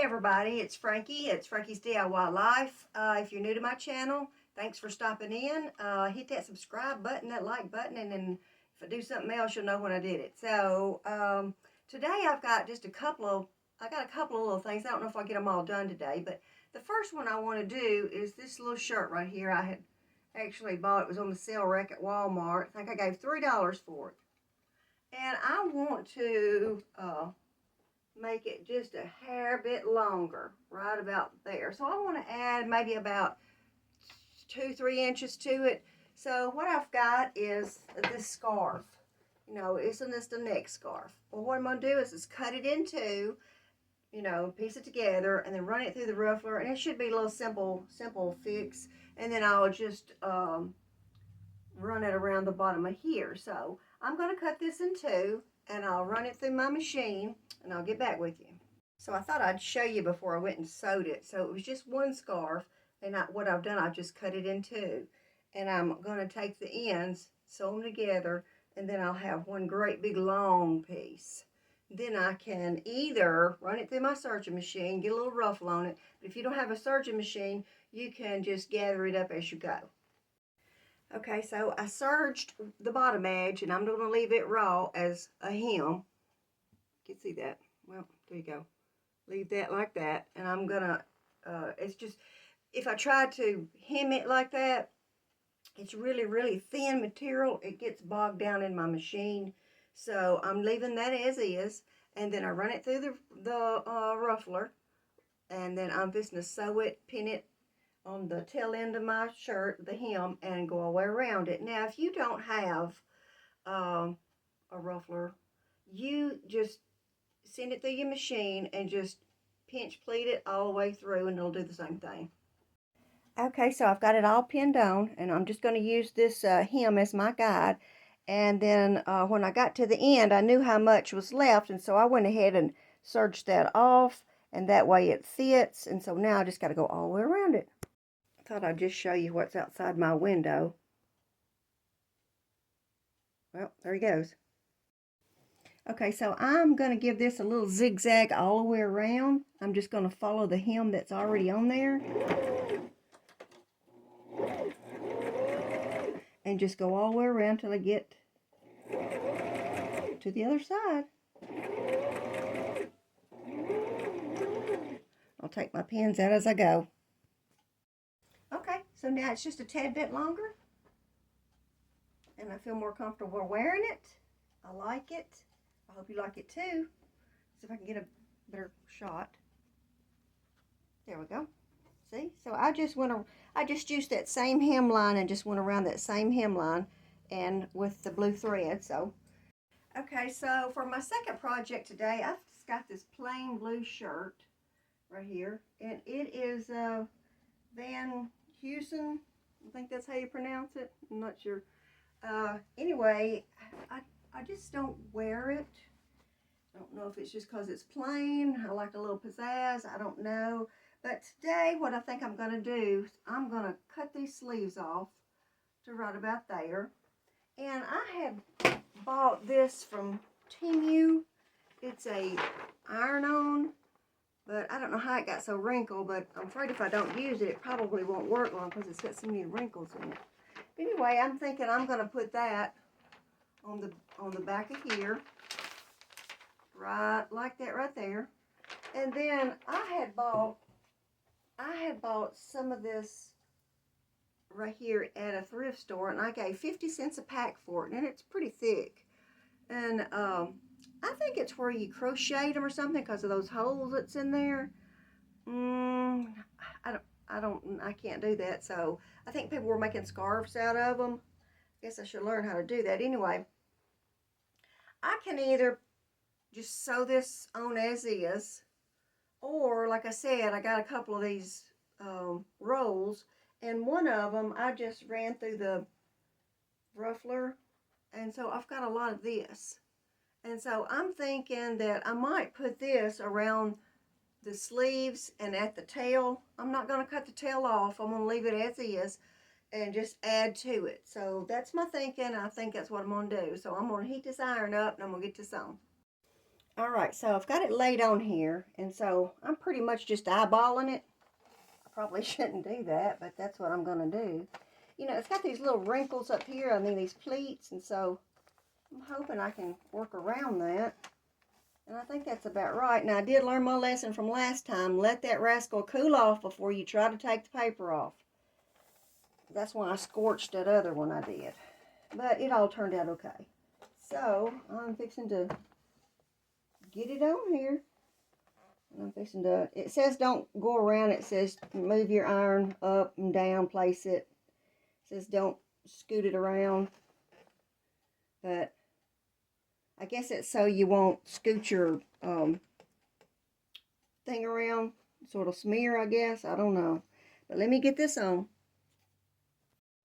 everybody, it's Frankie. It's Frankie's DIY Life. If you're new to my channel, thanks for stopping in. Hit that subscribe button, that like button, and then if I do something else, you'll know when I did it. So today I've got just a couple of little things. I don't know if I'll get them all done today, but the first one I want to do is this little shirt right here. I had actually bought it was on the sale rack at Walmart. I think I gave $3 for it, and I want to make it just a hair bit longer, right about there. So I want to add maybe about 2-3 inches to it. So what I've got is this scarf. You know, isn't this the neck scarf? Well, what I'm going to do is just cut it in two, you know, piece it together, and then run it through the ruffler, and it should be a little simple fix. And then I'll just run it around the bottom of here. So I'm going to cut this in two, and I'll run it through my machine, and I'll get back with you. So I thought I'd show you before I went and sewed it. So it was just one scarf, and what I've done, I've just cut it in two. And I'm going to take the ends, sew them together, and then I'll have one great big long piece. Then I can either run it through my serging machine, get a little ruffle on it, but if you don't have a serging machine, you can just gather it up as you go. Okay, so I serged the bottom edge, and I'm going to leave it raw as a hem. You can see that. Well, there you go. Leave that like that, and I'm going to, it's just, if I try to hem it like that, it's really, really thin material. It gets bogged down in my machine, so I'm leaving that as is, and then I run it through the ruffler, and then I'm just going to sew it, pin it on the tail end of my shirt, the hem, and go all the way around it. Now, if you don't have a ruffler, you just send it through your machine and just pinch pleat it all the way through, and it'll do the same thing. Okay, so I've got it all pinned on, and I'm just going to use this hem as my guide. And then when I got to the end, I knew how much was left, and so I went ahead and serged that off, and that way it fits. And so now I just got to go all the way around it. Thought I'd just show you what's outside my window. Well, there he goes. Okay, so I'm going to give this a little zigzag all the way around. I'm just going to follow the hem that's already on there. And just go all the way around till I get to the other side. I'll take my pins out as I go. Okay, so now it's just a tad bit longer, and I feel more comfortable wearing it. I like it. I hope you like it too. See if I can get a better shot. There we go. See? So I just used that same hemline and just went around that same hemline and with the blue thread. So okay, so for my second project today, I've just got this plain blue shirt right here, and it is Van Heusen. I think that's how you pronounce it. I'm not sure. Anyway, I just don't wear it. I don't know if it's just because it's plain. I like a little pizzazz. I don't know. But today, what I think I'm going to do, I'm going to cut these sleeves off to right about there. And I have bought this from Temu. It's a iron-on. But I don't know how it got so wrinkled, but I'm afraid if I don't use it, it probably won't work long because it's got so many wrinkles in it. But anyway, I'm thinking I'm going to put that on the back of here, right like that right there. And then I had bought some of this right here at a thrift store, and I gave 50 cents a pack for it, and it's pretty thick. And I think it's where you crochet them or something because of those holes that's in there. I can't do that. So I think people were making scarves out of them. I guess I should learn how to do that. Anyway, I can either just sew this on as is, or like I said, I got a couple of these rolls, and one of them I just ran through the ruffler, and so I've got a lot of this. And so I'm thinking that I might put this around the sleeves and at the tail. I'm not going to cut the tail off. I'm going to leave it as is and just add to it. So that's my thinking. I think that's what I'm going to do. So I'm going to heat this iron up, and I'm going to get this on. All right, so I've got it laid on here, and so I'm pretty much just eyeballing it. I probably shouldn't do that, but that's what I'm going to do. You know, it's got these little wrinkles up here, I mean these pleats, and so I'm hoping I can work around that. And I think that's about right. Now, I did learn my lesson from last time. Let that rascal cool off before you try to take the paper off. That's why I scorched that other one I did. But it all turned out okay. So, I'm fixing to get it on here. And I'm fixing to, it says don't go around. It says move your iron up and down, place it. It says don't scoot it around. But I guess it's so you won't scoot your thing around. So it'll smear, I guess. I don't know. But let me get this on.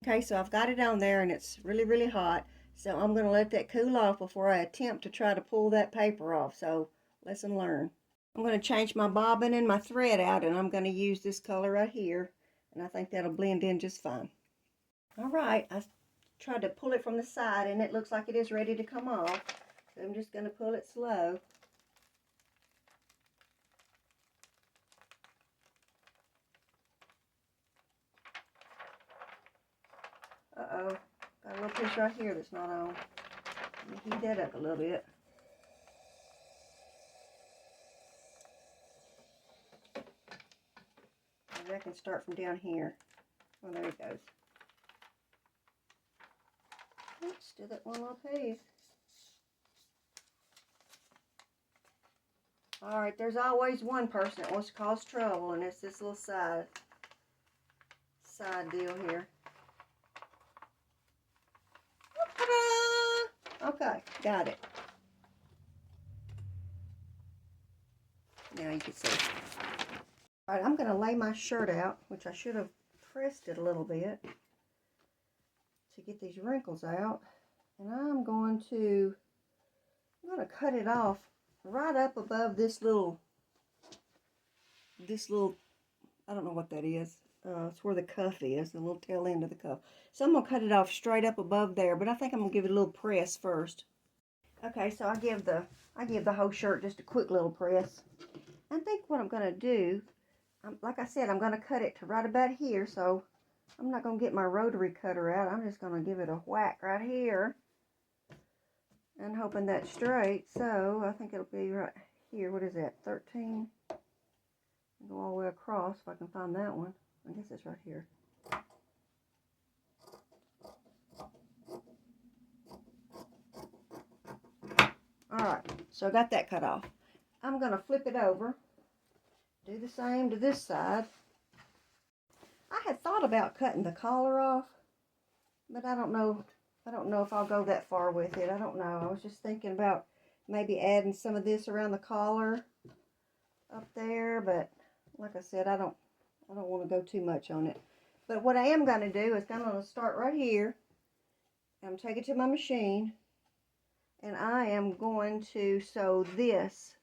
Okay, so I've got it on there and it's really, really hot. So I'm going to let that cool off before I attempt to try to pull that paper off. So lesson learned. I'm going to change my bobbin and my thread out, and I'm going to use this color right here. And I think that'll blend in just fine. All right, I tried to pull it from the side and it looks like it is ready to come off. So I'm just going to pull it slow. Uh-oh, got a little piece right here that's not on. Let me heat that up a little bit. Maybe I can start from down here. Oh, there it goes. Oops, do that one little piece. Alright, there's always one person that wants to cause trouble, and it's this little side deal here. Ta-da! Okay, got it. Now you can see. Alright, I'm going to lay my shirt out, which I should have pressed it a little bit to get these wrinkles out. And I'm going to cut it off right up above this little, I don't know what that is. It's where the cuff is, the little tail end of the cuff. So I'm going to cut it off straight up above there, but I think I'm going to give it a little press first. Okay, so I give the whole shirt just a quick little press. I think what I'm going to do, like I said, I'm going to cut it to right about here, so I'm not going to get my rotary cutter out. I'm just going to give it a whack right here. And hoping that's straight, so I think it'll be right here. What is that, 13? Go all the way across if I can find that one. I guess it's right here. Alright, so I got that cut off. I'm going to flip it over. Do the same to this side. I had thought about cutting the collar off, but I don't know if I'll go that far with it. I don't know. I was just thinking about maybe adding some of this around the collar up there, but like I said, I don't want to go too much on it. But what I am going to do is I'm going to start right here. I'm going to take it to my machine, and I am going to sew this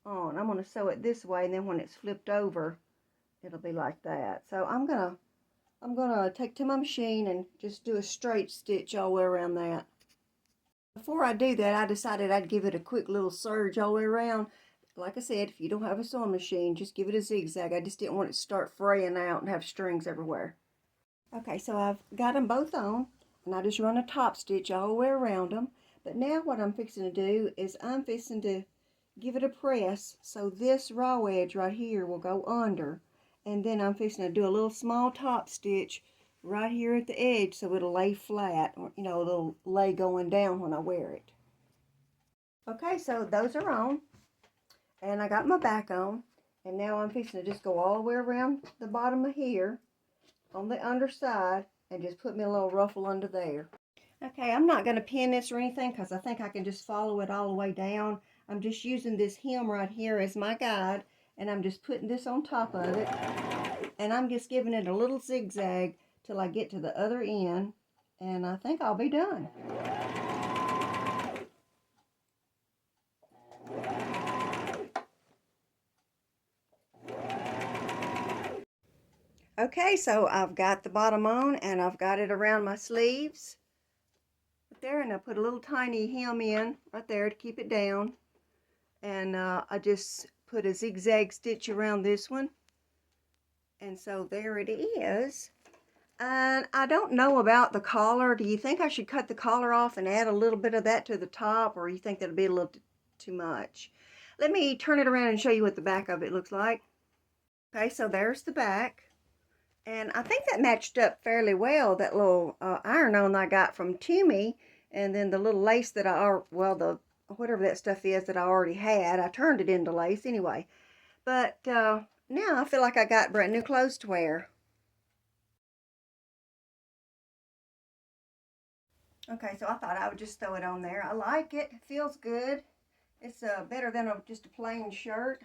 on. I'm going to sew it this way, and then when it's flipped over, it'll be like that. So I'm gonna take it to my machine and just do a straight stitch all the way around that. Before I do that, I decided I'd give it a quick little serge all the way around. Like I said, if you don't have a sewing machine, just give it a zigzag. I just didn't want it to start fraying out and have strings everywhere. Okay, so I've got them both on, and I just run a top stitch all the way around them. But now what I'm fixing to do is I'm fixing to give it a press so this raw edge right here will go under. And then I'm fixing to do a little small top stitch right here at the edge so it'll lay flat, or you know, it'll lay going down when I wear it. Okay, so those are on, and I got my back on, and now I'm fixing to just go all the way around the bottom of here on the underside and just put me a little ruffle under there. Okay, I'm not going to pin this or anything because I think I can just follow it all the way down. I'm just using this hem right here as my guide, and I'm just putting this on top of it, and I'm just giving it a little zigzag till I get to the other end, and I think I'll be done. Okay, so I've got the bottom on, and I've got it around my sleeves right there, and I put a little tiny hem in right there to keep it down. And I just put a zigzag stitch around this one. And so there it is. And I don't know about the collar. Do you think I should cut the collar off and add a little bit of that to the top, or you think that'll be a little too much? Let me turn it around and show you what the back of it looks like. Okay, so there's the back. And I think that matched up fairly well, that little iron-on I got from Toomey, and then the little lace that the whatever that stuff is that I already had. I turned it into lace anyway. But now I feel like I got brand new clothes to wear. Okay, so I thought I would just throw it on there. I like it. It feels good. It's better than just a plain shirt.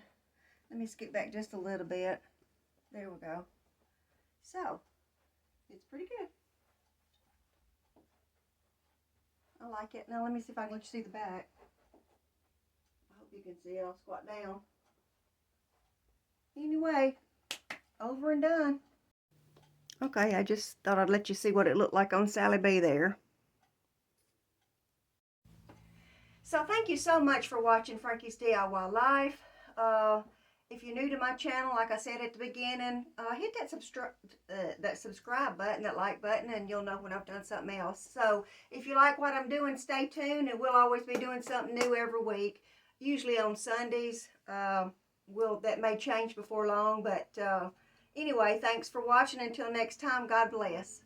Let me skip back just a little bit. There we go. So, it's pretty good. I like it. Now let me see if I can let you see the back. I hope you can see it. I'll squat down. Anyway, over and done. Okay, I just thought I'd let you see what it looked like on Sally B there. So thank you so much for watching Frankie's DIY Life. If you're new to my channel, like I said at the beginning, hit that subscribe button, that like button, and you'll know when I've done something else. So if you like what I'm doing, stay tuned, and we'll always be doing something new every week, usually on Sundays. That may change before long, but anyway, thanks for watching. Until next time, God bless.